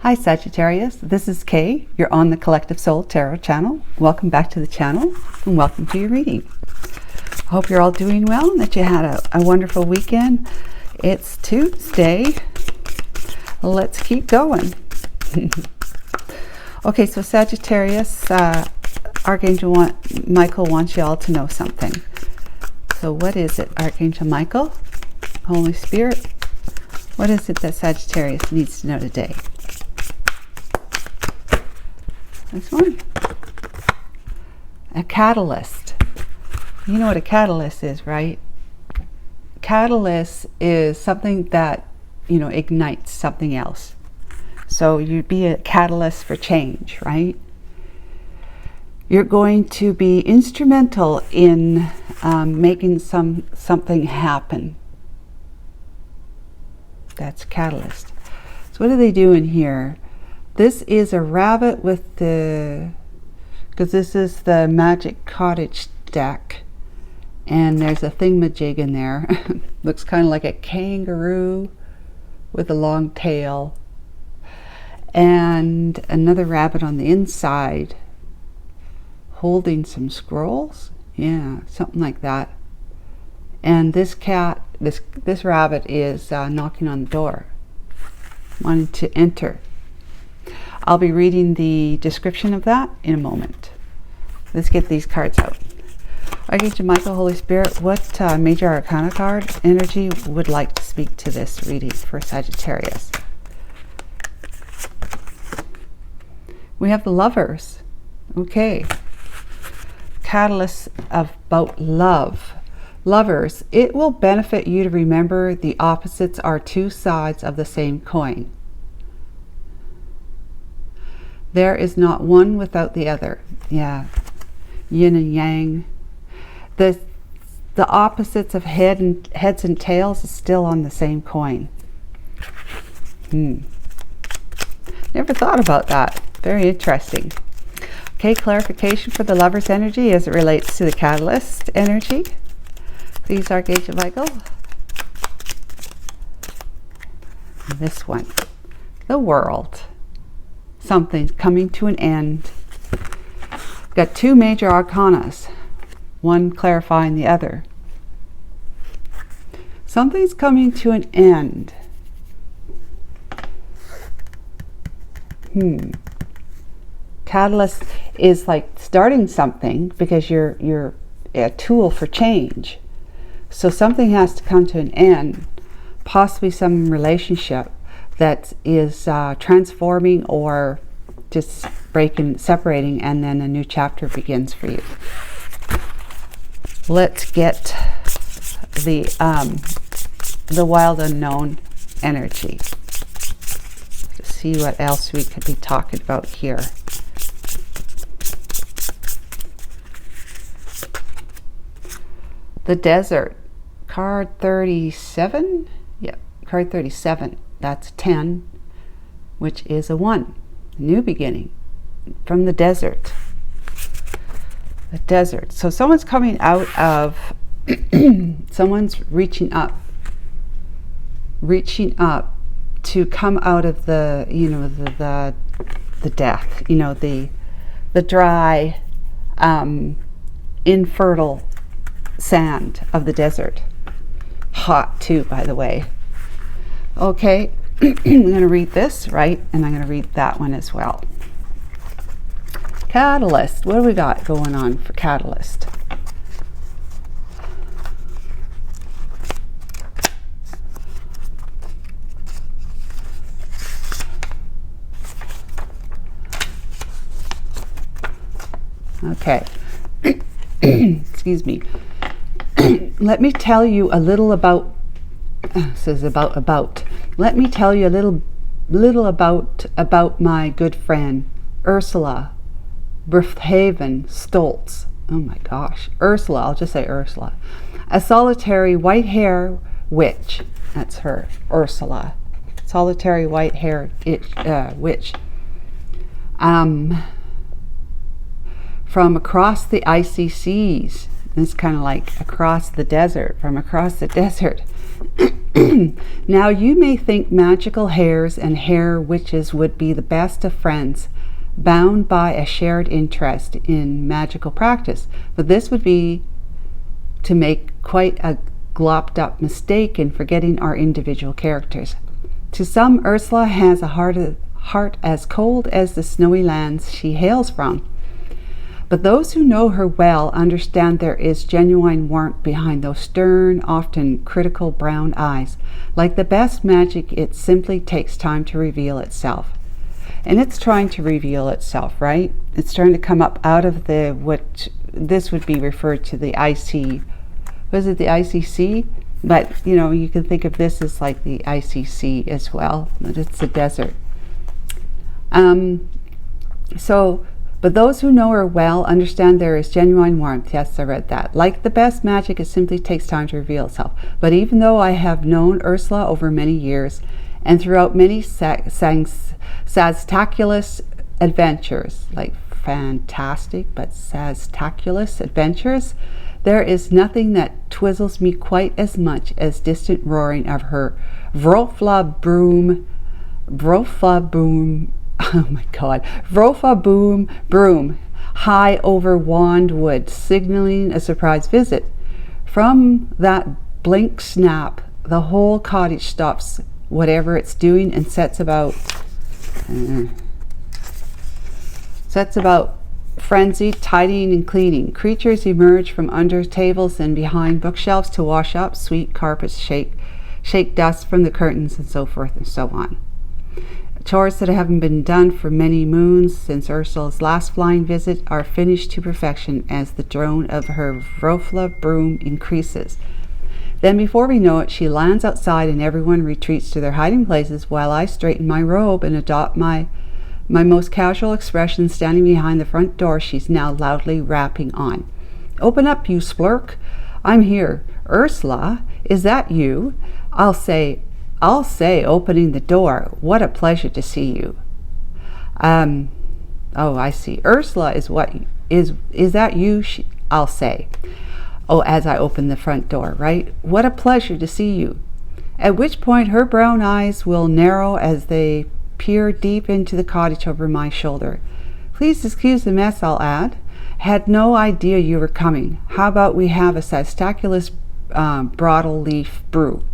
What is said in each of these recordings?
Hi Sagittarius, this is Kay. You're on the Collective Soul Tarot channel. Welcome back to the channel and welcome to your reading. I hope you're all doing well and that you had a wonderful weekend. It's Tuesday. Let's keep going. Okay, so Sagittarius, Archangel Michael wants you all to know something. So what is it, Archangel Michael? Holy Spirit, what is it that Sagittarius needs to know today? This one. A catalyst. You know what a catalyst is, right? Catalyst is something that, ignites something else. So you'd be a catalyst for change, right? You're going to be instrumental in making something happen. That's catalyst. So what are they doing here? This is a rabbit with because this is the Magic Cottage deck, and there's a thingamajig in there. Looks kind of like a kangaroo with a long tail, and another rabbit on the inside holding some scrolls. Yeah, something like that. And this rabbit is knocking on the door, wanting to enter. I'll be reading the description of that in a moment. Let's get these cards out. Archangel Michael, Holy Spirit, what major arcana card energy would like to speak to this reading for Sagittarius? We have the Lovers. Okay. Catalyst about love. Lovers, it will benefit you to remember the opposites are two sides of the same coin. There is not one without the other. Yeah, yin and yang. The opposites of heads and tails is still on the same coin. Never thought about that. Very interesting. Okay, clarification for the Lover's energy as it relates to the Catalyst energy. Please, Archangel Michael. This one, the World. Something's coming to an end. Got two major arcanas, one clarifying the other. Something's coming to an end. Catalyst is like starting something because you're a tool for change. So something has to come to an end, possibly some relationship that is transforming or just separating, and then a new chapter begins for you. Let's get the wild unknown energy. Let's see what else we could be talking about here. The desert, card 37. Yep, card 37. That's 10, which is a 1. New beginning from the desert. The desert. So someone's coming out of, someone's reaching up to come out of the, the death, the dry, infertile sand of the desert. Hot too, by the way. Okay, I'm going to read this, right? And I'm going to read that one as well. Catalyst. What do we got going on for Catalyst? Okay. Excuse me. Let me tell you a little about. Says about. Let me tell you a little about my good friend Ursula Berthaven Stoltz. Oh my gosh, Ursula. I'll just say Ursula, a solitary white hair witch. That's her, Ursula, solitary white hair witch. From across the icy seas. It's kind of like across the desert, from across the desert. Now you may think magical hares and hare witches would be the best of friends, bound by a shared interest in magical practice, but this would be to make quite a glopped up mistake in forgetting our individual characters. To some, Ursula has a heart as cold as the snowy lands she hails from. But those who know her well understand there is genuine warmth behind those stern, often critical brown eyes. Like the best magic, it simply takes time to reveal itself. And it's trying to reveal itself, right? It's trying to come up out of what this would be referred to the IC. Was it the ICC? But, you know, you can think of this as like the ICC as well. But it's the desert. But those who know her well understand there is genuine warmth. Yes, I read that. Like the best magic, it simply takes time to reveal itself. But even though I have known Ursula over many years, and throughout many sagittarius adventures, like fantastic, but sagittarius adventures, there is nothing that twizzles me quite as much as distant roaring of her vrofla boom, oh my God, vrofla broom, high over Wandwood, signaling a surprise visit. From that blink snap, the whole cottage stops whatever it's doing and sets about frenzied tidying and cleaning. Creatures emerge from under tables and behind bookshelves to wash up, sweep carpets, shake dust from the curtains, and so forth and so on. Chores that haven't been done for many moons since Ursula's last flying visit are finished to perfection as the drone of her vrofla broom increases. Then before we know it, she lands outside and everyone retreats to their hiding places while I straighten my robe and adopt my most casual expression standing behind the front door she's now loudly rapping on. Open up, you splurk. I'm here. Ursula, is that you? I'll say, opening the door, what a pleasure to see you. Oh, I see. Ursula is that you? I'll say. Oh, as I open the front door, right? What a pleasure to see you. At which point her brown eyes will narrow as they peer deep into the cottage over my shoulder. Please excuse the mess, I'll add. Had no idea you were coming. How about we have a sagittarius broadleaf brew?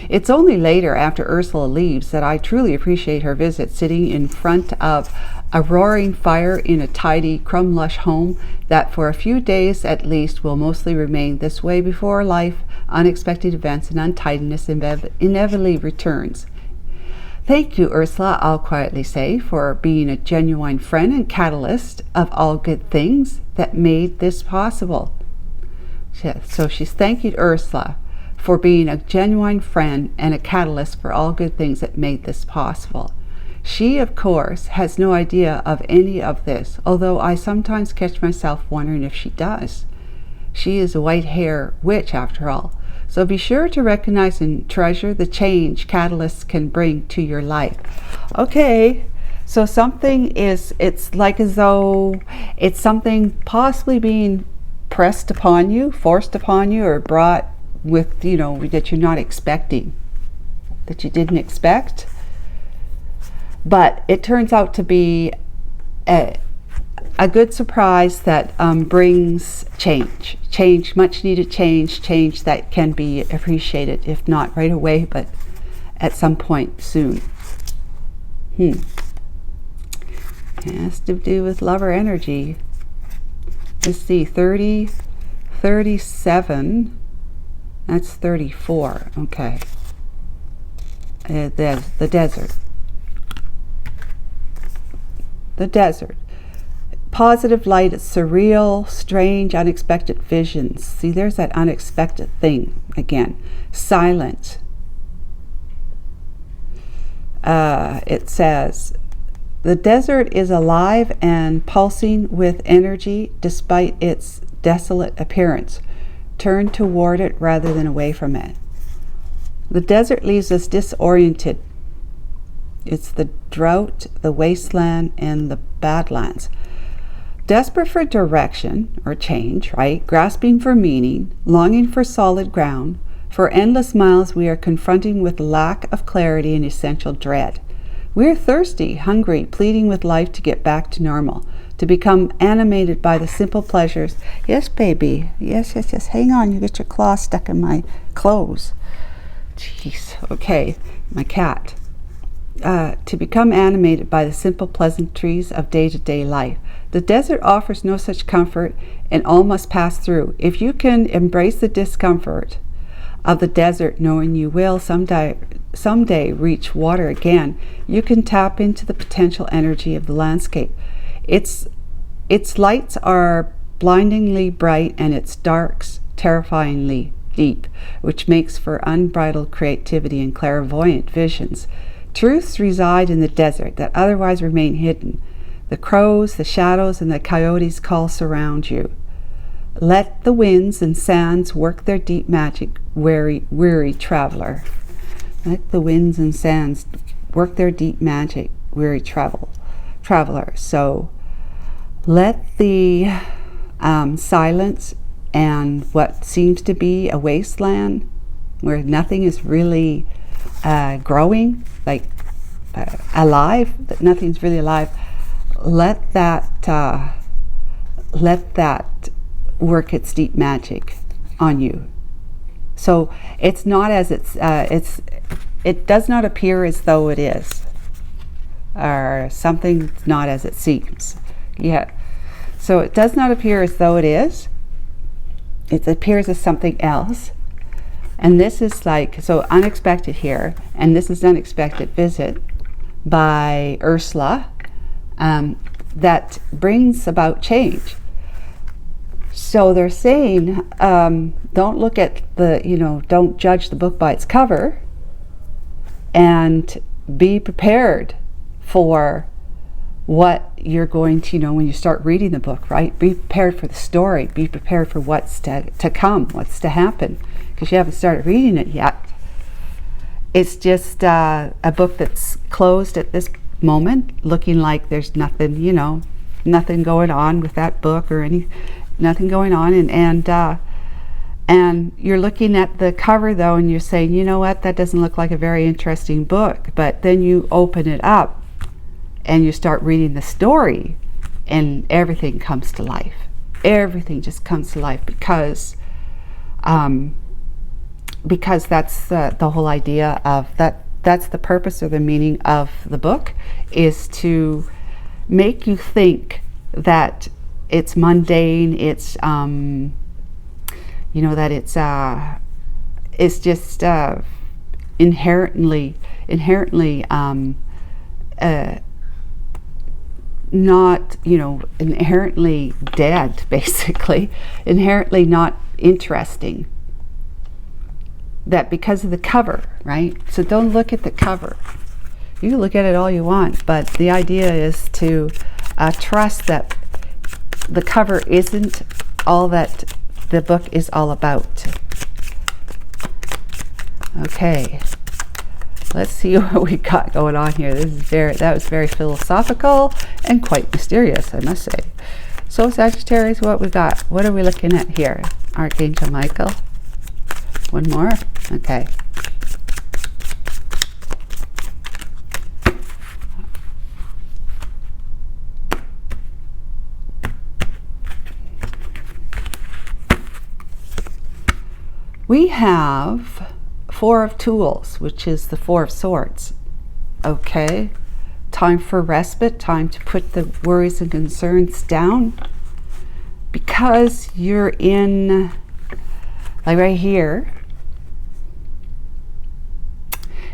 It's only later, after Ursula leaves, that I truly appreciate her visit, sitting in front of a roaring fire in a tidy, crumb-lush home that for a few days at least will mostly remain this way before life, unexpected events, and untidiness inevitably returns. Thank you, Ursula, I'll quietly say, for being a genuine friend and catalyst of all good things that made this possible. So she's thanking Ursula for being a genuine friend and a catalyst for all good things that made this possible. She, of course, has no idea of any of this, although I sometimes catch myself wondering if she does. She is a white hair witch, after all. So be sure to recognize and treasure the change catalysts can bring to your life. Okay, so it's like as though it's something possibly being pressed upon you, forced upon you, or brought with, you know, that you're not expecting, that you didn't expect. But it turns out to be a good surprise that brings change, much needed change that can be appreciated, if not right away, but at some point soon. It has to do with lover energy. Let's see, 30, 37, that's 34, okay. There's the desert. The desert. Positive light, it's surreal, strange, unexpected visions. See, there's that unexpected thing again. Silent. It says, the desert is alive and pulsing with energy despite its desolate appearance. Turn toward it rather than away from it. The desert leaves us disoriented. It's the drought, the wasteland, and the badlands. Desperate for direction or change, right? Grasping for meaning, longing for solid ground, For endless miles we are confronting with lack of clarity and essential dread. We are thirsty, hungry, pleading with life to get back to normal, to become animated by the simple pleasures. Yes, baby. Yes, yes, yes. Hang on, you get your claw stuck in my clothes. Jeez. Okay, my cat. To become animated by the simple pleasantries of day-to-day life. The desert offers no such comfort, and all must pass through. If you can embrace the discomfort of the desert, knowing you will someday reach water again, you can tap into the potential energy of the landscape. Its lights are blindingly bright and its darks terrifyingly deep, which makes for unbridled creativity and clairvoyant visions. Truths reside in the desert that otherwise remain hidden. The crows, the shadows, and the coyotes call surround you. Let the winds and sands work their deep magic, weary traveler. Let the winds and sands work their deep magic, weary traveler. So let the silence and what seems to be a wasteland where nothing is really growing, like alive, that nothing's really alive, let that work its deep magic on you. So it's not as it does not appear as though it is, or something's not as it seems. Yeah. So it does not appear as though it is. It appears as something else. And this is like, so unexpected here, and this is unexpected visit by Ursula that brings about change. So they're saying, don't look at don't judge the book by its cover, and be prepared for what you're going to, when you start reading the book, right? Be prepared for the story, be prepared for what's to come, what's to happen, because you haven't started reading it yet. It's just a book that's closed at this moment, looking like there's nothing, nothing going on with that book or nothing going on, and you're looking at the cover though, and you're saying, you know what, that doesn't look like a very interesting book. But then you open it up and you start reading the story, and everything comes to life. Everything just comes to life because that's the whole idea of that. That's the purpose or the meaning of the book, is to make you think that it's mundane, it's that it's just inherently not, inherently dead, basically, inherently not interesting. That because of the cover, right? So don't look at the cover. You can look at it all you want, but the idea is to trust that the cover isn't all that the book is all about. Okay, let's see what we got going on here. That was very philosophical and quite mysterious, I must say. So Sagittarius, what we got? What are we looking at here? Archangel Michael. One more? Okay. We have Four of Tools, which is the Four of Swords. Okay. Time for respite, time to put the worries and concerns down, because you're in, like right here,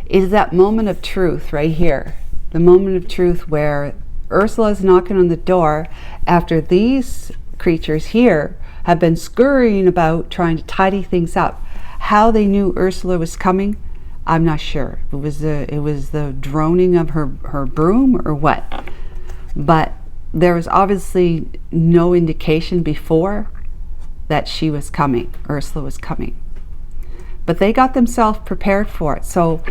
is that moment of truth right here. The moment of truth where Ursula is knocking on the door after these creatures here have been scurrying about trying to tidy things up. How they knew Ursula was coming, I'm not sure. It was the droning of her broom or what. But there was obviously no indication before that she was coming, Ursula was coming. But they got themselves prepared for it. So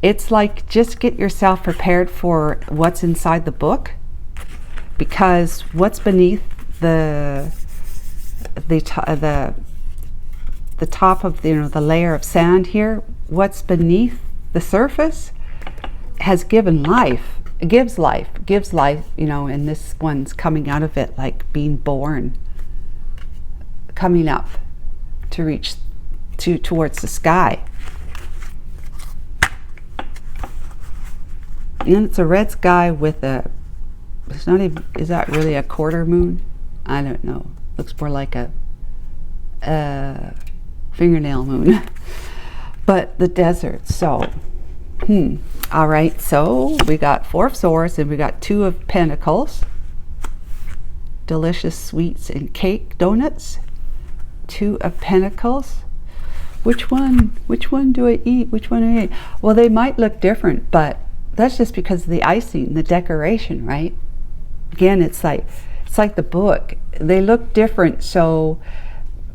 it's like, just get yourself prepared for what's inside the book, because what's beneath the the top of the, the layer of sand here, what's beneath the surface has given life. It gives life, and this one's coming out of it like being born, coming up to reach towards the sky. And it's a red sky with it's not even, is that really a quarter moon? I don't know. Looks more like a fingernail moon. But the desert, so, all right, so we got 4 of Swords and we got 2 of Pentacles. Delicious sweets and cake donuts. 2 of Pentacles. Which one do I eat? Which one do I eat? Well, they might look different, but that's just because of the icing, the decoration, right? Again, it's like the book. They look different, so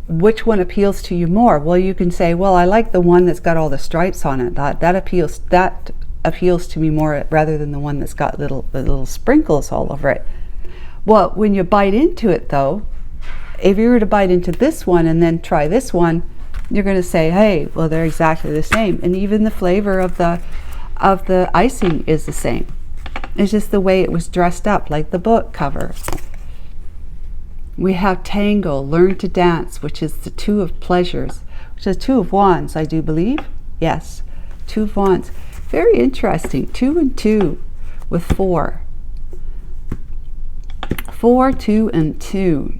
which one appeals to you more? Well, you can say, well, I like the one that's got all the stripes on it. That appeals to me more rather than the one that's got little sprinkles all over it. Well, when you bite into it, though, if you were to bite into this one and then try this one, you're going to say, hey, well, they're exactly the same, and even the flavor of the icing is the same. It's just the way it was dressed up, like the book cover. We have Tangle, Learn to Dance, which is the 2 of Pleasures, which is 2 of Wands, I do believe. Yes, 2 of Wands. Very interesting. 2 and 2 with 4. 4, 2, and 2.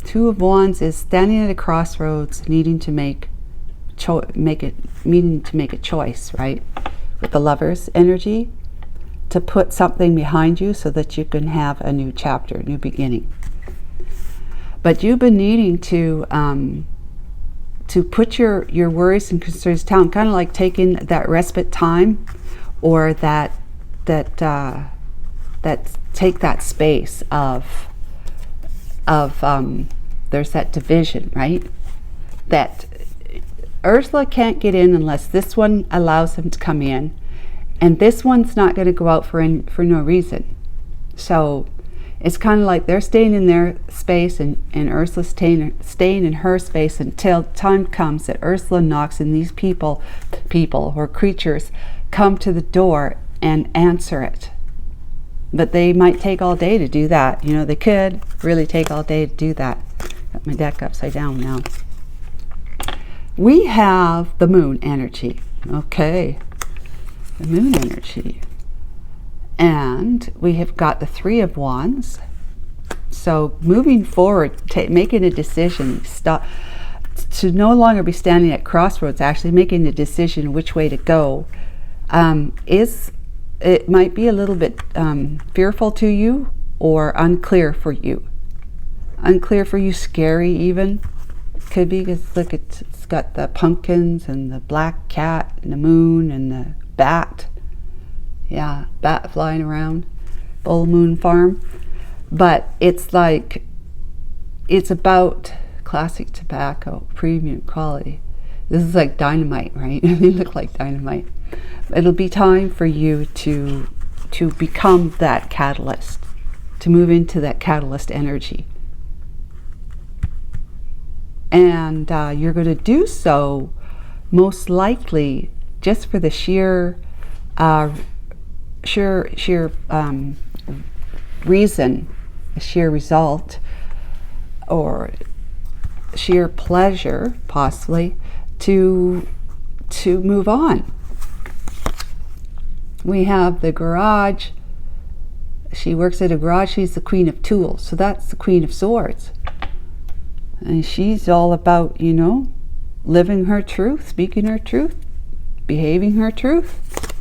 2 of Wands is standing at a crossroads, needing to make a choice, right? With the Lover's energy, to put something behind you so that you can have a new chapter, a new beginning. But you've been needing to put your worries and concerns down, kind of like taking that respite time, or that take that space of there's that division, right? That Ursula can't get in unless this one allows him to come in, and this one's not going to go out for no reason. So it's kind of like they're staying in their space, and Ursula's staying in her space until time comes that Ursula knocks and these people or creatures come to the door and answer it. But they might take all day to do that. They could really take all day to do that. Got my deck upside down now. We have the Moon energy. Okay. The Moon energy. And we have got the 3 of Wands. So moving forward, making a decision, to no longer be standing at crossroads, actually making the decision which way to go, it might be a little bit fearful to you, or unclear for you. Unclear for you, scary even. Could be, because look, it's got the pumpkins and the black cat and the moon and the bat. Yeah, bat flying around. Full moon farm. But it's like, it's about classic tobacco, premium quality. This is like dynamite, right? They look like dynamite. It'll be time for you to become that catalyst, to move into that catalyst energy. And you're going to do so most likely just for the sheer reason, a sheer result, or sheer pleasure, possibly, to move on. We have the Garage. She works at a garage. She's the Queen of Tools. So that's the Queen of Swords. And she's all about, living her truth, speaking her truth, behaving her truth.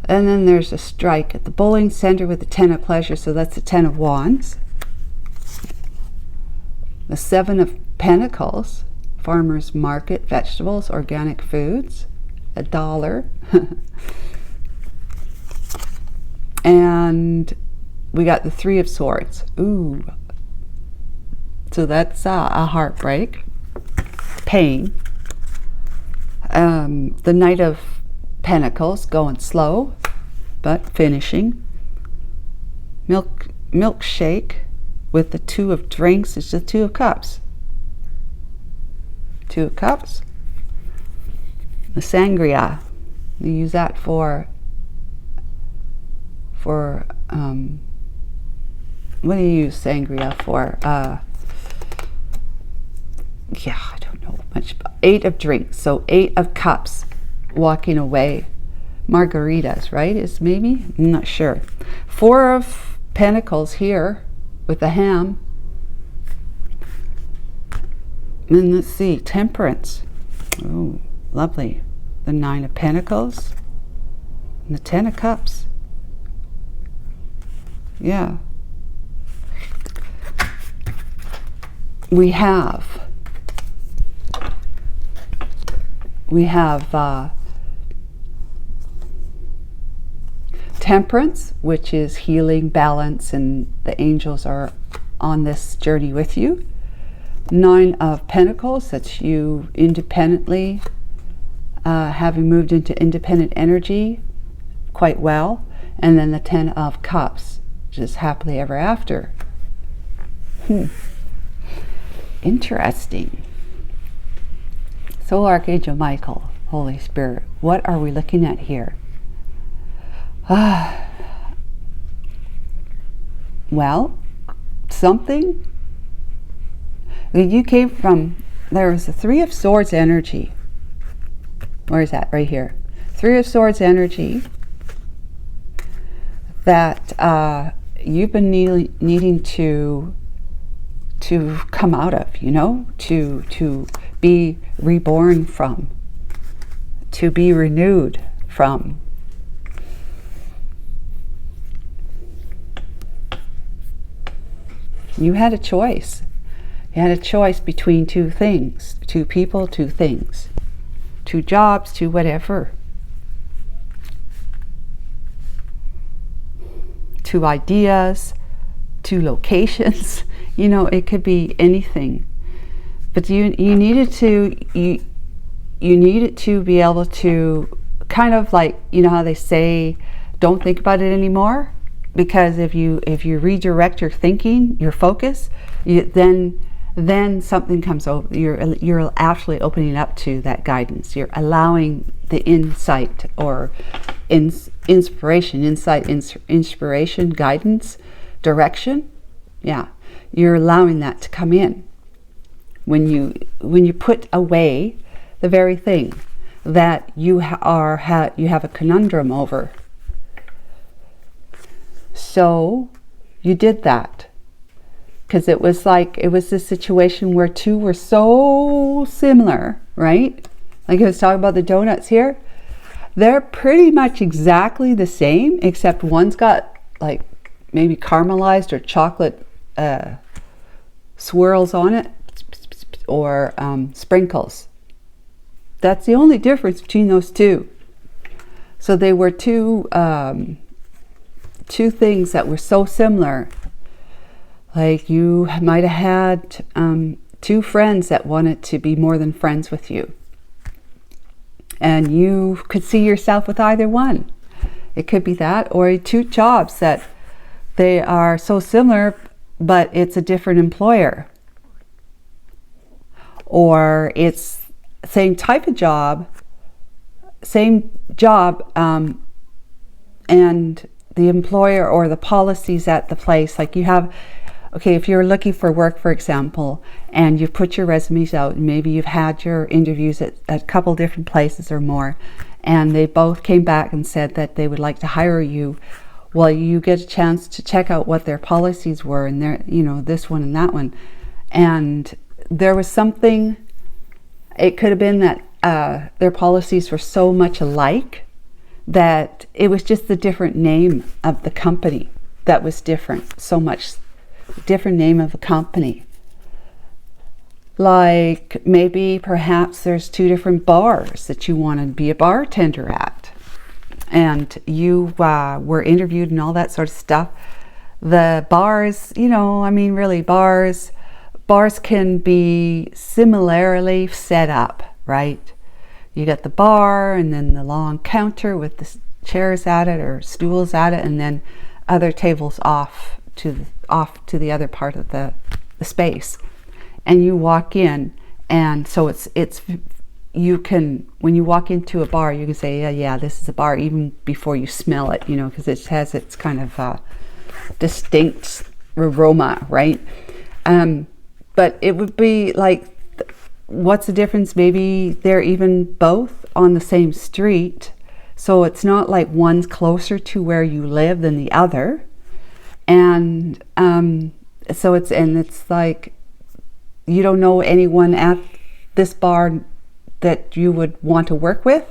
And then there's a Strike at the bowling center with the 10 of Pleasure. So that's the 10 of Wands. The 7 of Pentacles. Farmer's market, vegetables, organic foods. $1. And we got the 3 of Swords. Ooh. So that's a heartbreak. Pain. The Knight of Pentacles, going slow, but finishing. Milkshake with the 2 of Drinks. It's the 2 of Cups. Two of Cups. The sangria. You use that for what do you use sangria for? Yeah, I don't know much. 8 of drinks, so 8 of cups, walking away. Margaritas, right? Is maybe? I'm not sure. 4 of pentacles here with the ham. And let's see, temperance. Oh, lovely. The 9 of pentacles and the 10 of cups. Yeah. We have temperance, which is healing, balance, and the angels are on this journey with you. 9 of pentacles, that's you independently, having moved into independent energy quite well. And then the 10 of cups, which is happily ever after. Interesting. So Archangel Michael, Holy Spirit, what are we looking at here? Well, something. You came from, there was a 3 of Swords energy. Where is that? Right here. 3 of Swords energy that you've been needing to come out of, you know, to be reborn from, to be renewed from. You had a choice. You had a choice between 2 things, 2 people, 2 things, 2 jobs, 2 whatever. 2 ideas, 2 locations. You know, it could be anything. But you needed to you needed to be able to kind of like, you know how they say, don't think about it anymore, because if you redirect your thinking, your focus, then something comes over. You're actually opening up to that guidance. You're allowing the insight or inspiration, guidance, direction. Yeah, you're allowing that to come in when you put away the very thing that you have a conundrum over. So you did that because it was this situation where 2 were so similar, right? Like I was talking about the donuts here. They're pretty much exactly the same, except one's got like maybe caramelized or chocolate swirls on it, or sprinkles. That's the only difference between those 2. So they were two things that were so similar. Like you might have had 2 friends that wanted to be more than friends with you. And you could see yourself with either one. It could be that, or 2 jobs that they are so similar, but it's a different employer. Or it's same type of job, and the employer or the policies at the place. Like you have, okay, if you're looking for work, for example, and you've put your resumes out, and maybe you've had your interviews at a couple different places or more, and they both came back and said that they would like to hire you. Well, you get a chance to check out what their policies were, and their, you know, this one and that one. And there was something, it could have been that their policies were so much alike that it was just the different name of the company that was different, so much different name of a company. Like maybe perhaps there's 2 different bars that you want to be a bartender at, and you were interviewed and all that sort of stuff. The bars, you know, I mean, really bars can be similarly set up, right? You got the bar and then the long counter with the chairs at it or stools at it, and then other tables off to the other part of the space. And you walk in And so it's you can, when you walk into a bar, you can say, yeah, this is a bar, even before you smell it, you know, because it has its kind of distinct aroma, right? But it would be like, what's the difference? Maybe they're even both on the same street, so it's not like one's closer to where you live than the other. And so it's like, you don't know anyone at this bar that you would want to work with,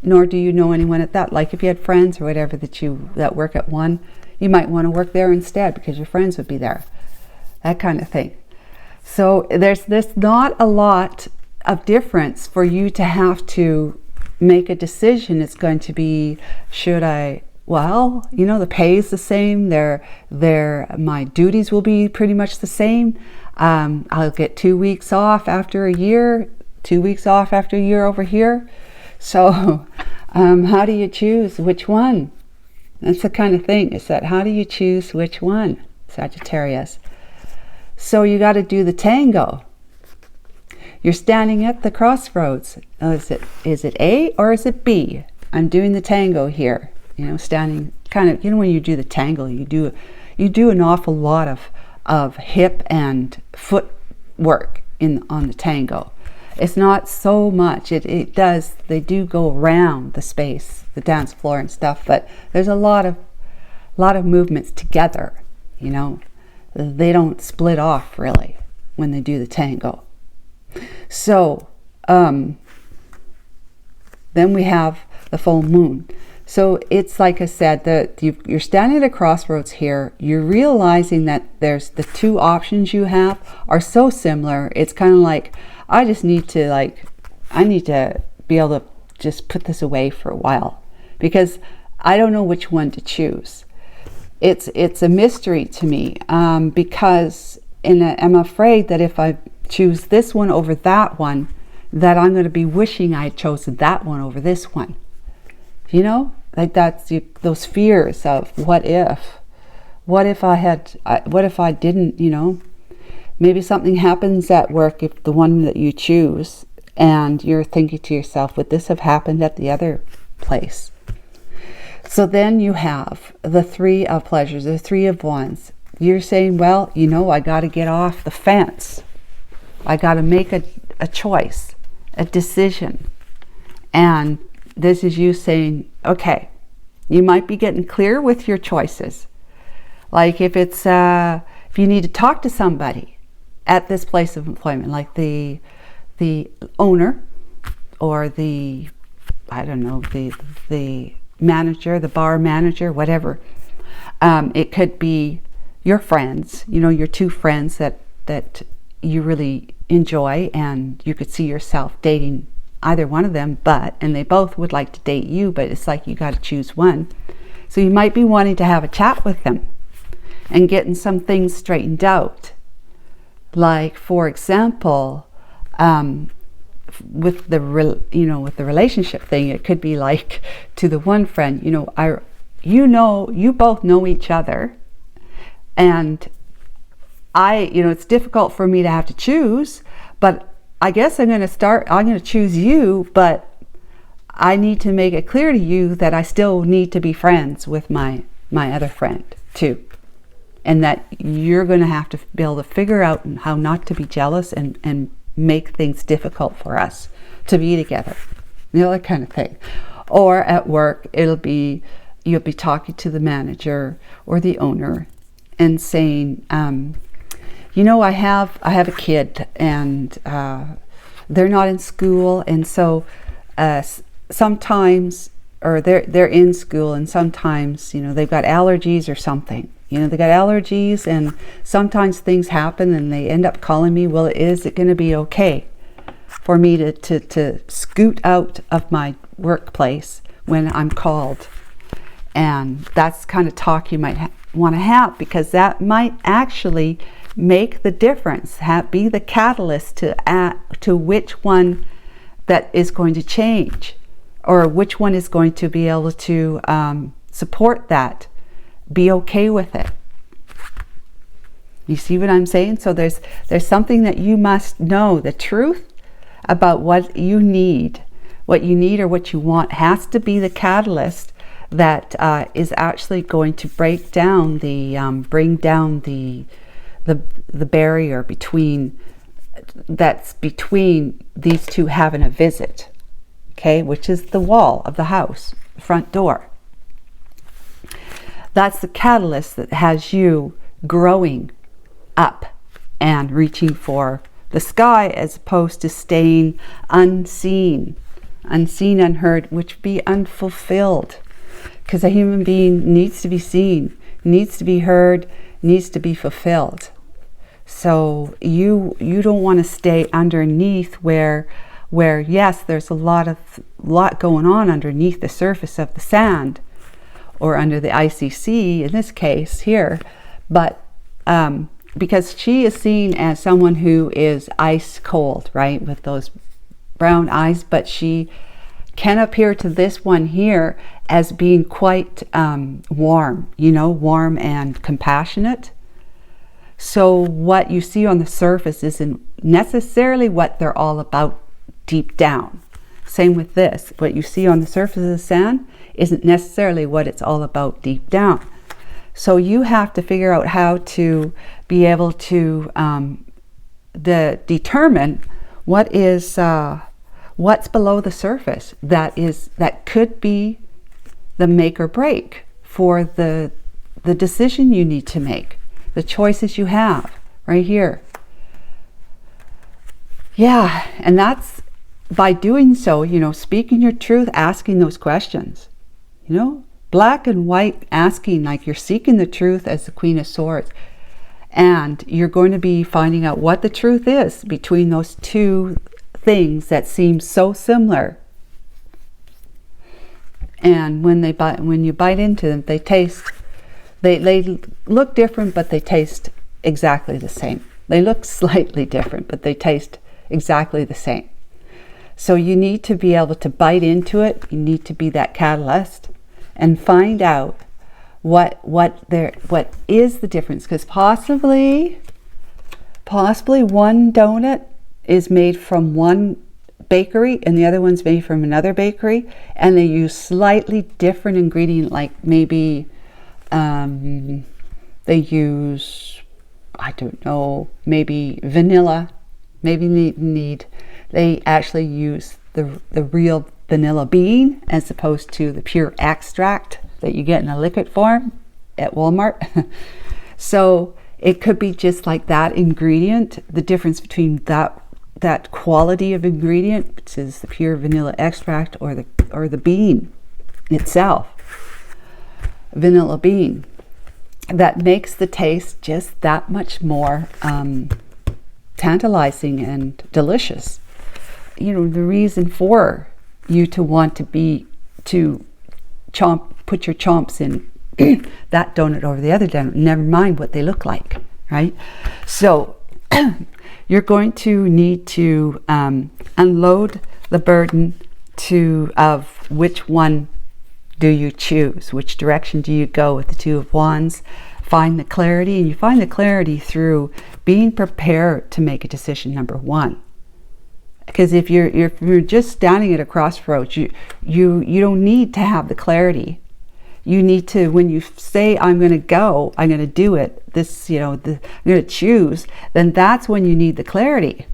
nor do you know anyone at that. Like if you had friends or whatever that work at one, you might want to work there instead because your friends would be there, that kind of thing. So there's not a lot of difference for you to have to make a decision. It's going to be, should I, well, you know, the pay is the same, my duties will be pretty much the same. I'll get 2 weeks off after a year, 2 weeks off after a year over here. So how do you choose which one? That's the kind of thing, is that how do you choose which one, Sagittarius? So you got to do the tango. You're standing at the crossroads. Is it A or is it B? I'm doing the tango here. You know, standing kind of, you know, when you do the tango, you do an awful lot of hip and foot work on the tango. It's not so much. They do go around the space, the dance floor and stuff, but there's a lot of movements together, you know. They don't split off really when they do the tango. So then we have the full moon. So it's like I said, that you're standing at a crossroads here. You're realizing that there's the two options you have are so similar. It's kind of like, I need to be able to just put this away for a while because I don't know which one to choose. It's a mystery to me because I'm afraid that if I choose this one over that one, that I'm going to be wishing I had chosen that one over this one. You know, like that's those fears of what if I didn't, you know, maybe something happens at work if the one that you choose, and you're thinking to yourself, would this have happened at the other place? So then you have the Three of Pleasures, the Three of Wands. You're saying, well, you know, I got to get off the fence. I got to make a choice, a decision. And this is you saying, okay, you might be getting clear with your choices. Like if it's, if you need to talk to somebody at this place of employment, like the owner or the, I don't know, the manager, the bar manager, whatever. It could be your friends, you know, your two friends that you really enjoy and you could see yourself dating either one of them, and they both would like to date you, but it's like you got to choose one. So you might be wanting to have a chat with them and getting some things straightened out. Like, for example, with the relationship thing, it could be like to the one friend, you both know each other, and it's difficult for me to have to choose, but I guess I'm going to choose you, but I need to make it clear to you that I still need to be friends with my other friend too. And that you're going to have to be able to figure out how not to be jealous and make things difficult for us to be together. You know, that kind of thing. Or at work, you'll be talking to the manager or the owner and saying, I have a kid and they're not in school, and so sometimes, or they're in school and sometimes, they've got allergies or something. They got allergies and sometimes things happen and they end up calling me. Well, is it going to be okay for me to scoot out of my workplace when I'm called? And that's kind of talk you might want to have, because that might actually make the difference, be the catalyst to which one that is going to change, or which one is going to be able to support that, be okay with it. You see what I'm saying? So there's something that you must know, the truth about what you need or what you want has to be the catalyst that is actually going to break down bring down the barrier between these two having a visit, okay, which is the wall of the house, the front door. That's the catalyst that has you growing up and reaching for the sky, as opposed to staying unseen, unheard, which would be unfulfilled. Because a human being needs to be seen, needs to be heard, needs to be fulfilled. So you don't want to stay underneath where yes, there's a lot going on underneath the surface of the sand, or under the icy sea in this case here, but because she is seen as someone who is ice cold, right, with those brown eyes, but she can appear to this one here as being quite warm, warm and compassionate. So what you see on the surface isn't necessarily what they're all about deep down. Same with this. What you see on the surface of the sand isn't necessarily what it's all about deep down. So you have to figure out how to be able to determine what's below the surface that could be the make or break for the decision you need to make, the choices you have right here. Yeah, and that's by doing so, speaking your truth, asking those questions, black and white, asking, like you're seeking the truth as the Queen of Swords. And you're going to be finding out what the truth is between those two things that seem so similar. And when you bite into them, they look different, but they taste exactly the same. They look slightly different, but they taste exactly the same. So you need to be able to bite into it. You need to be that catalyst and find out what is the difference, because possibly one donut is made from one bakery and the other one's made from another bakery, and they use slightly different ingredient, like maybe they use, I don't know, maybe vanilla, maybe they actually use the real vanilla bean as opposed to the pure extract that you get in a liquid form at Walmart. So it could be just like that ingredient, the difference between that quality of ingredient, which is the pure vanilla extract, or the bean itself, vanilla bean, that makes the taste just that much more tantalizing and delicious. The reason for you to want to put your chomps in that donut over the other donut, never mind what they look like, right? So you're going to need to unload the burden of which one do you choose, which direction do you go with the Two of Wands. Find the clarity, and you find the clarity through being prepared to make a decision, number one. Because if you're just standing at a crossroads, you don't need to have the clarity. You need to, when you say, I'm going to go, I'm going to do it, I'm going to choose, then that's when you need the clarity.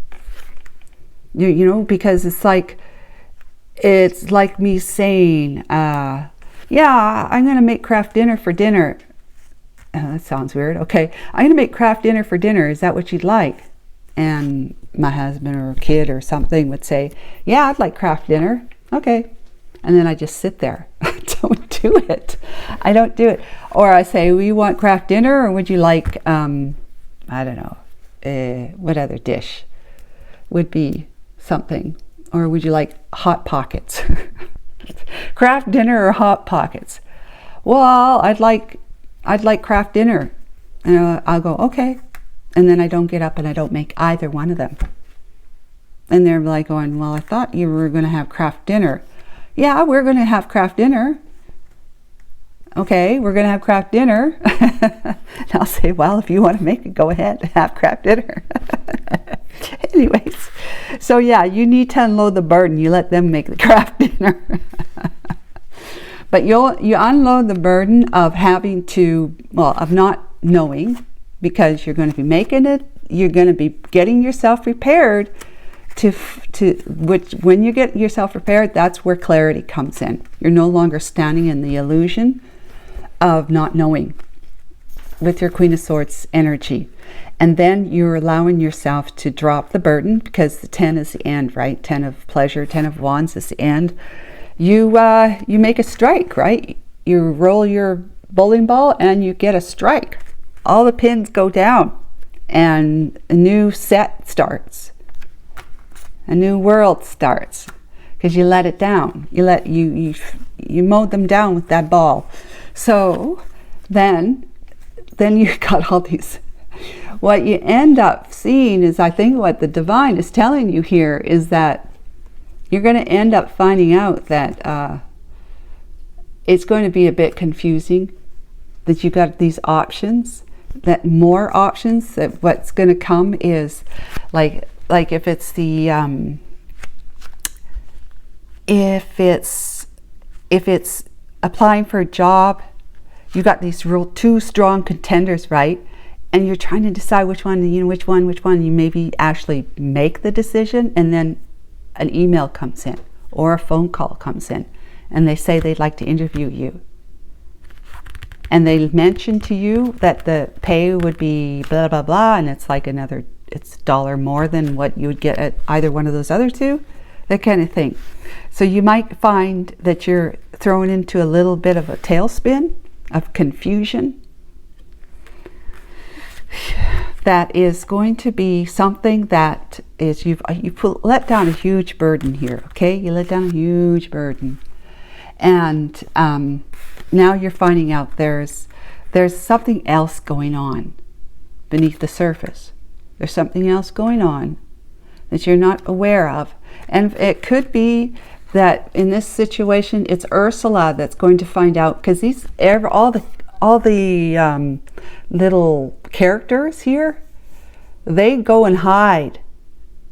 Because it's like me saying, yeah, I'm going to make craft dinner for dinner. That sounds weird. Okay, I'm going to make craft dinner for dinner. Is that what you'd like? And my husband or kid or something would say, yeah, I'd like craft dinner. Okay. And then I just sit there. I don't do it. Or I say, well, you want craft dinner, or would you like, I don't know, what other dish would be something? Or would you like Hot Pockets? Craft dinner or Hot Pockets? Well, I'd like craft dinner. And I'll go, okay. And then I don't get up and I don't make either one of them. And they're like going, well, I thought you were going to have craft dinner. Yeah, we're going to have craft dinner. Okay, we're going to have craft dinner. And I'll say, well, if you want to make it, go ahead and have craft dinner. Anyways, so yeah, you need to unload the burden. You let them make the craft dinner. But you unload the burden of having to, well, of not knowing, because you're going to be making it, you're going to be getting yourself prepared which when you get yourself prepared, that's where clarity comes in. You're no longer standing in the illusion of not knowing with your Queen of Swords energy. And then you're allowing yourself to drop the burden, because the 10 is the end, right? 10 of pleasure, 10 of wands is the end. You make a strike, right? You roll your bowling ball and you get a strike. All the pins go down and a new set starts. A new world starts, because you let it down. You mowed them down with that ball. So then you got all these. What you end up seeing is, I think what the divine is telling you here is that you're going to end up finding out that it's going to be a bit confusing, that you got these options, that more options, that what's going to come is like if it's the if it's applying for a job, you got these real two strong contenders, right? And you're trying to decide which one. You maybe actually make the decision, and then an email comes in or a phone call comes in, and they say they'd like to interview you. And they mention to you that the pay would be blah, blah, blah, and it's like it's $1 more than what you would get at either one of those other two, that kind of thing. So you might find that you're thrown into a little bit of a tailspin of confusion. That is going to be something that is, you let down a huge burden here, okay? You let down a huge burden. And now you're finding out there's something else going on beneath the surface. There's something else going on that you're not aware of. And it could be that in this situation, it's Ursula that's going to find out, because all the little characters here, they go and hide,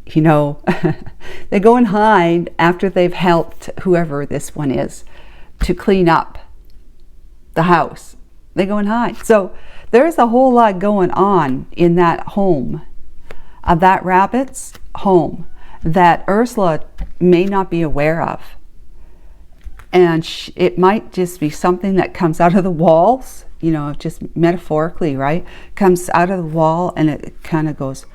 they go and hide after they've helped whoever this one is to clean up the house. They go and hide. So there's a whole lot going on in that home, of that rabbit's home, that Ursula may not be aware of. And it might just be something that comes out of the walls, just metaphorically, right? Comes out of the wall, and it kind of goes,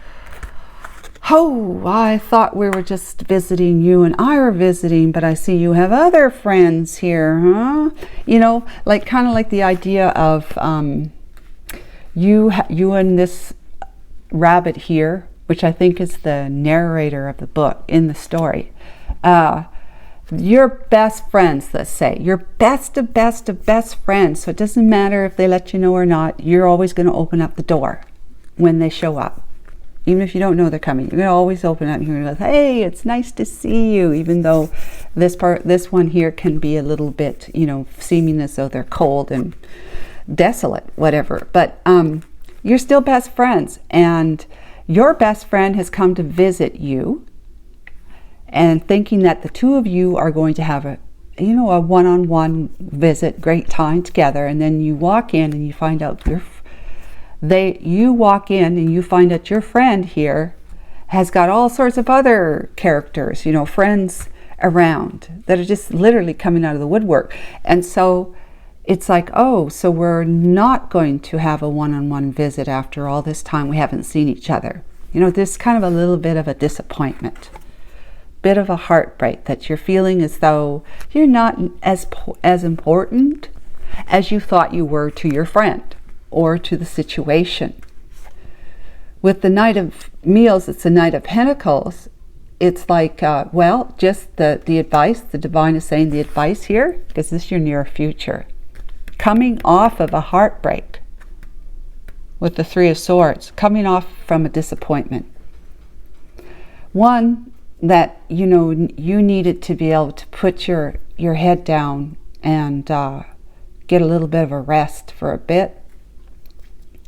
oh, I thought we were just visiting, you and I were visiting, but I see you have other friends here, huh? Kind of like the idea of you and this rabbit here, which I think is the narrator of the book in the story. You're best friends, let's say. You're best of best friends. So it doesn't matter if they let you know or not. You're always going to open up the door when they show up. Even if you don't know they're coming, you're going to always open up and you're going to go, hey, it's nice to see you. Even though this one here can be a little bit, seeming as though they're cold and desolate, whatever. But you're still best friends. And your best friend has come to visit you, and thinking that the two of you are going to have a one-on-one visit, great time together. And then you walk in and you find out you walk in and you find out your friend here has got all sorts of other characters, friends around that are just literally coming out of the woodwork. And so it's like, oh, so we're not going to have a one-on-one visit after all this time we haven't seen each other. This kind of a little bit of a disappointment, bit of a heartbreak, that you're feeling as though you're not as important as you thought you were to your friend or to the situation. With the Knight of Meals, it's the Knight of Pentacles. It's like, just the advice, the divine is saying the advice here, because this is your near future. Coming off of a heartbreak with the Three of Swords, coming off from a disappointment. One that, you needed to be able to put your head down and get a little bit of a rest for a bit,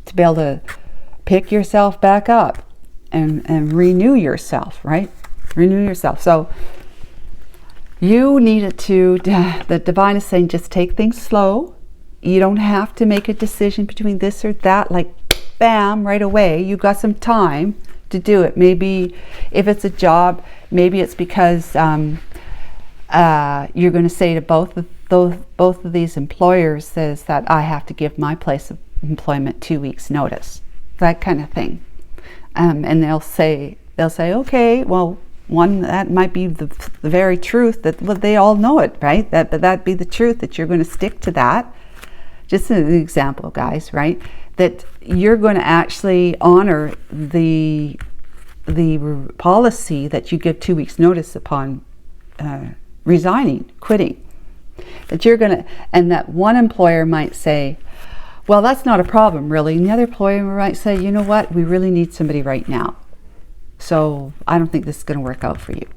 to be able to pick yourself back up and renew yourself, right? Renew yourself. So you needed to, the divine is saying, just take things slow. You don't have to make a decision between this or that, like bam, right away. You got some time to do it. Maybe if it's a job, maybe it's because you're going to say to both of these employers says that I have to give my place of employment 2 weeks notice, that kind of thing. And they'll say, okay, well, one, that might be the very truth that, well, they all know it, right? That'd be the truth, that you're going to stick to that. Just an example, guys, right? That you're going to actually honor the policy that you give 2 weeks notice upon resigning, quitting. That you're going to, and that one employer might say, well, that's not a problem, really. And the other employer might say, you know what, we really need somebody right now. So I don't think this is going to work out for you.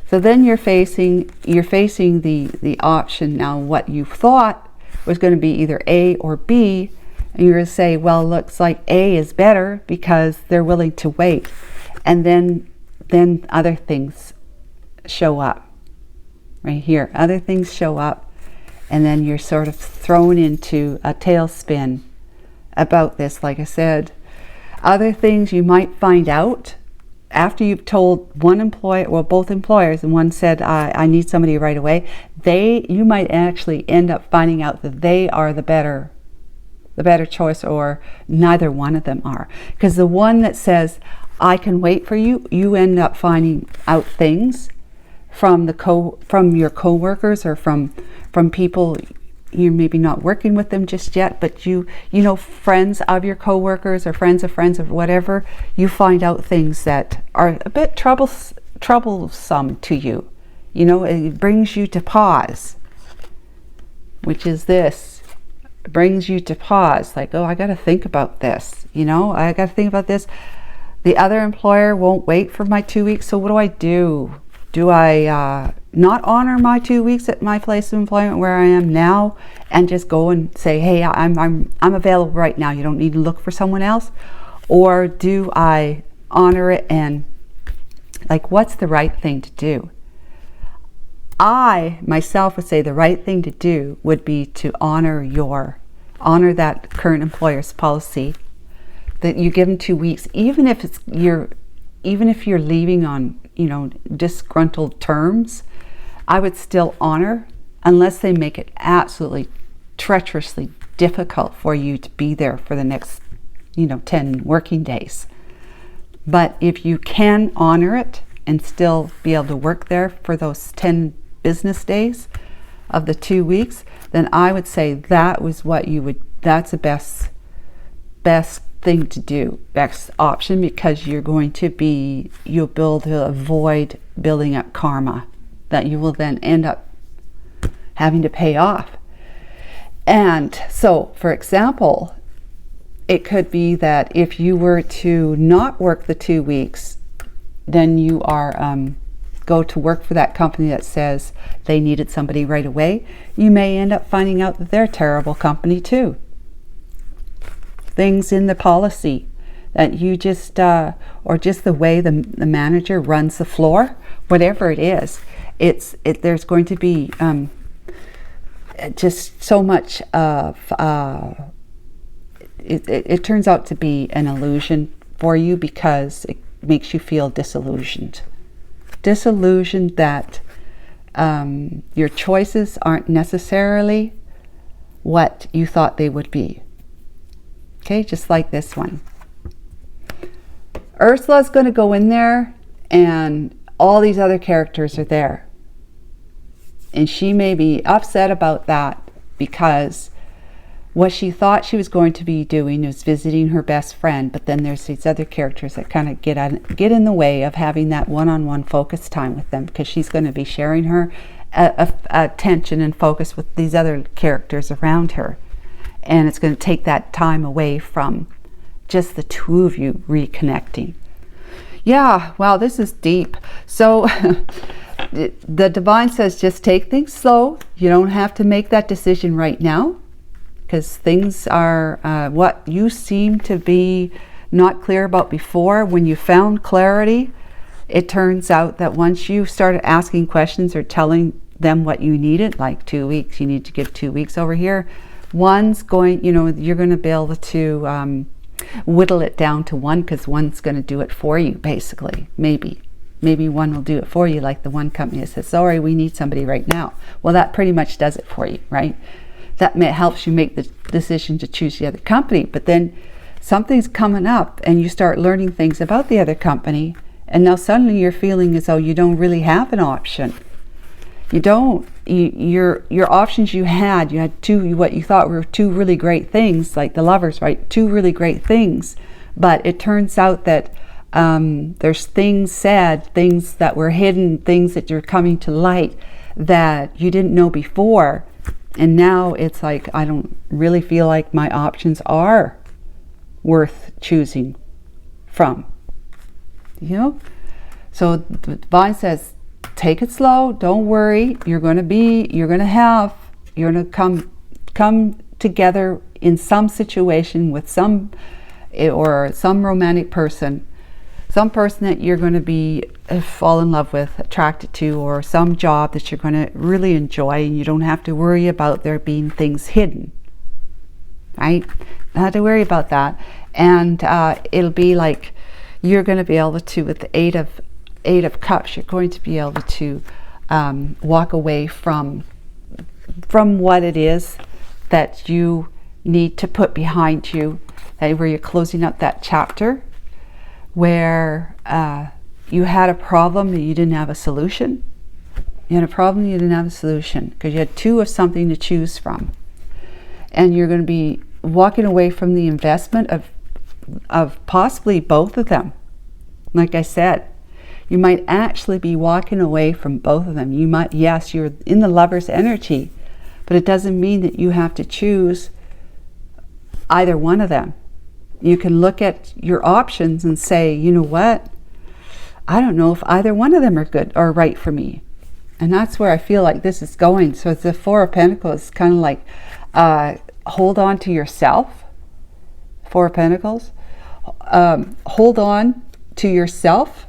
So then you're facing the option now, what you thought was going to be either A or B, and you're going to say, well, looks like A is better because they're willing to wait. And then other things show up. Right here, other things show up, and then you're sort of thrown into a tailspin about this. Like I said, other things you might find out after you've told one employer, well, both employers, and one said, I need somebody right away. You might actually end up finding out that they are the better choice, or neither one of them are. Because the one that says, I can wait for you, you end up finding out things from your co-workers, or from people you're maybe not working with them just yet, but you know, friends of your co-workers or friends of whatever, you find out things that are a bit troublesome to you. You know, it brings you to pause, which is this. It brings you to pause, like, oh, I got to think about this. You know, I got to think about this. The other employer won't wait for my 2 weeks, so what do I do? Do I not honor my 2 weeks at my place of employment where I am now, and just go and say, hey, I'm available right now, you don't need to look for someone else? Or do I honor it, and like, what's the right thing to do? I myself would say the right thing to do would be to honor that current employer's policy, that you give them 2 weeks, even if you're leaving on, you know, disgruntled terms. I would still honor, unless they make it absolutely treacherously difficult for you to be there for the next, 10 working days. But if you can honor it and still be able to work there for those 10 business days of the 2 weeks, then I would say that's the best thing to do, best option, because you'll avoid building up karma that you will then end up having to pay off. And so, for example, it could be that if you were to not work the 2 weeks, then you are go to work for that company that says they needed somebody right away. You may end up finding out that they're a terrible company too. Things in the policy that you just or just the way the manager runs the floor, whatever it is, there's going to be just so much of it turns out to be an illusion for you, because it makes you feel disillusioned that your choices aren't necessarily what you thought they would be. Okay, just like this one. Ursula's going to go in there, and all these other characters are there. And she may be upset about that, because what she thought she was going to be doing was visiting her best friend, but then there's these other characters that kind of get in the way of having that one-on-one focus time with them, because she's going to be sharing her attention and focus with these other characters around her. And it's going to take that time away from just the two of you reconnecting. Yeah, wow, this is deep. So the divine says, just take things slow. You don't have to make that decision right now, because things are what you seem to be not clear about before, when you found clarity, it turns out that once you started asking questions or telling them what you needed, like 2 weeks, you need to give 2 weeks over here, one's going, you're going to be able to whittle it down to one, because one's going to do it for you, basically. Maybe one will do it for you, like the one company that says, sorry, we need somebody right now. Well, that pretty much does it for you, right? That helps you make the decision to choose the other company. But then something's coming up and you start learning things about the other company, and now suddenly you're feeling as though you don't really have an option. You don't. Your options you had two, what you thought were two really great things, like the Lovers, right? Two really great things. But it turns out that there's things said, things that were hidden, things that are coming to light that you didn't know before. And now it's like, I don't really feel like my options are worth choosing from. So the divine says, take it slow, don't worry. You're going to come together in some situation with some romantic person, some person that you're going to be fall in love with, attracted to, or some job that you're going to really enjoy, and you don't have to worry about there being things hidden, right? Not have to worry about that. And it'll be like you're going to be able to, with the Eight of Cups, you're going to be able to walk away from what it is that you need to put behind you, where you're closing up that chapter where you had a problem and you didn't have a solution. You had a problem, you didn't have a solution, because you had two of something to choose from. And you're going to be walking away from the investment of possibly both of them. Like I said, you might actually be walking away from both of them. You might, yes, you're in the Lover's energy, but it doesn't mean that you have to choose either one of them. You can look at your options and say, you know what? I don't know if either one of them are good or right for me. And that's where I feel like this is going. So the Four of Pentacles is kind of like, hold on to yourself. Four of Pentacles. Hold on to yourself.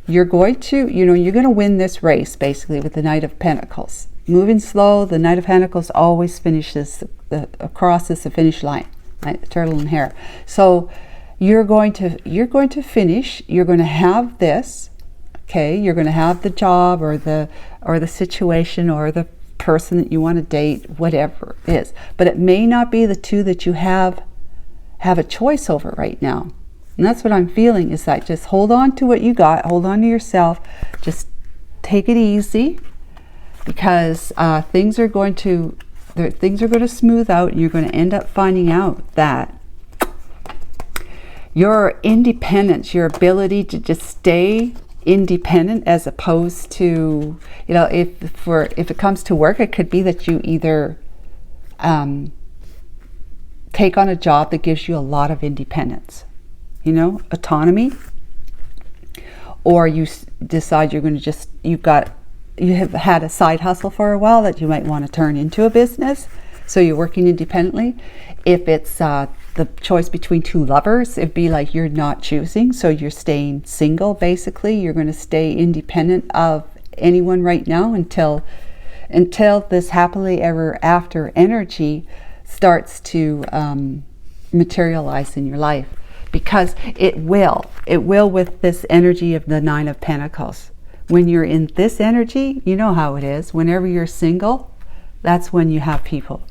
You're going to, you're going to win this race, basically, with the Knight of Pentacles. Moving slow, the Knight of Pentacles always finishes, crosses the finish line. Right, the turtle and hare. So you're going to finish. You're going to have this, okay? You're going to have the job or the situation or the person that you want to date, whatever it is. But it may not be the two that you have a choice over right now. And that's what I'm feeling, is that just hold on to what you got, hold on to yourself, just take it easy, because things are going to smooth out, and you're going to end up finding out that your independence, your ability to just stay independent, as opposed to, if it comes to work, it could be that you either take on a job that gives you a lot of independence, autonomy, or you decide you're going to you have had a side hustle for a while that you might want to turn into a business, so you're working independently. If it's the choice between two lovers, it'd be like you're not choosing, so you're staying single, basically. You're going to stay independent of anyone right now until this happily ever after energy starts to materialize in your life, because it will with this energy of the Nine of Pentacles. When you're in this energy, you know how it is. Whenever you're single, that's when you have people.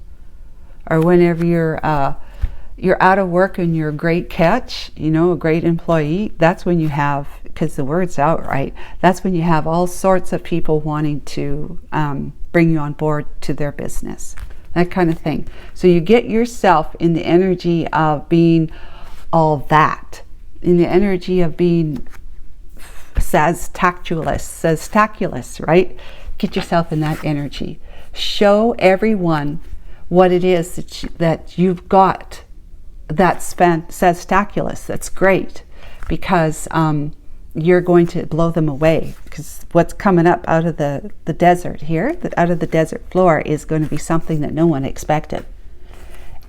Or whenever you're out of work and you're a great catch, a great employee, that's when you have, because the word's out, right? That's when you have all sorts of people wanting to bring you on board to their business. That kind of thing. So you get yourself in the energy of being all that. In the energy of being sagittarius, right? Get yourself in that energy. Show everyone what it is that you've got that's sagittarius. That's great, because you're going to blow them away, because what's coming up out of the desert here, out of the desert floor, is going to be something that no one expected.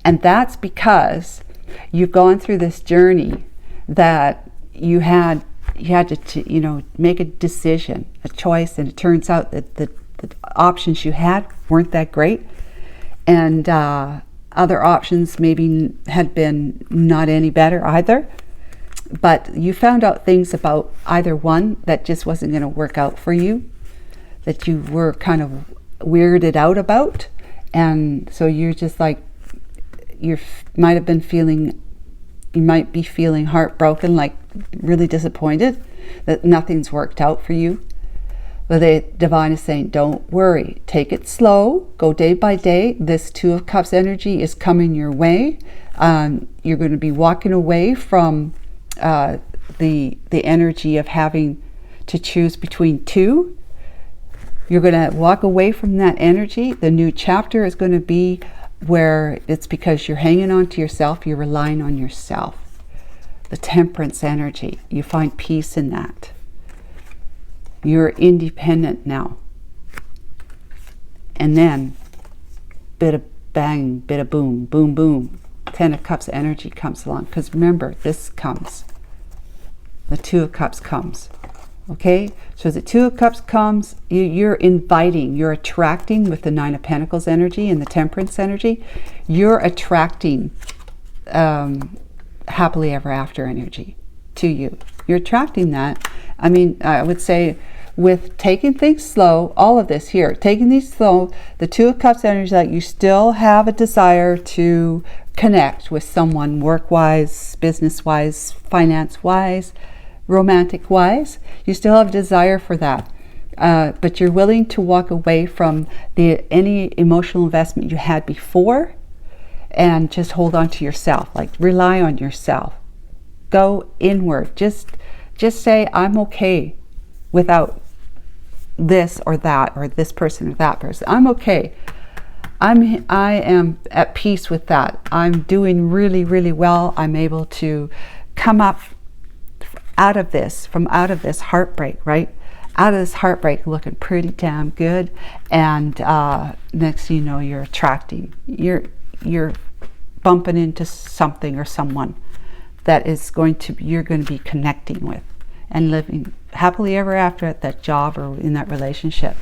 And that's because you've gone through this journey that you had to make a decision, a choice, and it turns out that the options you had weren't that great, and other options maybe had been not any better either. But you found out things about either one that just wasn't going to work out for you, that you were kind of weirded out about, and so you're just like, you might be feeling heartbroken, like really disappointed that nothing's worked out for you. But the divine is saying, don't worry, take it slow, go day by day. This Two of Cups energy is coming your way. You're going to be walking away from the energy of having to choose between two. You're going to walk away from that energy. The new chapter is going to be where it's because you're hanging on to yourself, you're relying on yourself. The Temperance energy, you find peace in that. You're independent now. And then, bit of bang, bit of boom, boom, boom. Ten of Cups energy comes along. Because remember, this comes. The Two of Cups comes. Okay? So the Two of Cups comes, you're inviting, you're attracting with the Nine of Pentacles energy and the Temperance energy. You're attracting happily ever after energy to you. You're attracting that. I mean, I would say with taking things slow, all of this here, taking these slow, the Two of Cups energy, that you still have a desire to connect with someone work-wise, business-wise, finance-wise, romantic-wise. You still have a desire for that. But you're willing to walk away from any emotional investment you had before and just hold on to yourself, like rely on yourself. Go inward. Just say, I'm okay without this or that, or this person or that person. I'm okay. I am at peace with that. I'm doing really, really well. I'm able to come up out of this heartbreak, right? Out of this heartbreak looking pretty damn good. And next thing you know, you're attracting. You're bumping into something or someone that is you're going to be connecting with and living happily ever after at that job or in that relationship.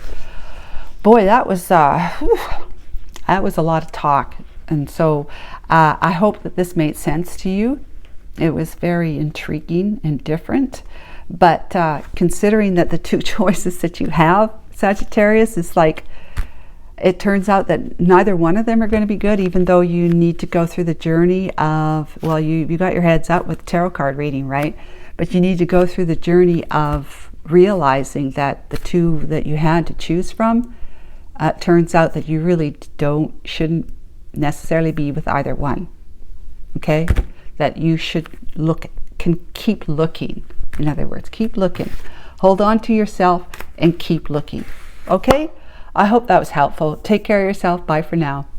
Boy, that was a lot of talk. And so I hope that this made sense to you. It was very intriguing and different. But considering that the two choices that you have, Sagittarius, is like, it turns out that neither one of them are going to be good, even though you need to go through the journey of, well, you got your heads up with tarot card reading, right? But you need to go through the journey of realizing that the two that you had to choose from, turns out that you really shouldn't necessarily be with either one. Okay? That you should keep looking. In other words, keep looking. Hold on to yourself and keep looking. Okay? I hope that was helpful. Take care of yourself. Bye for now.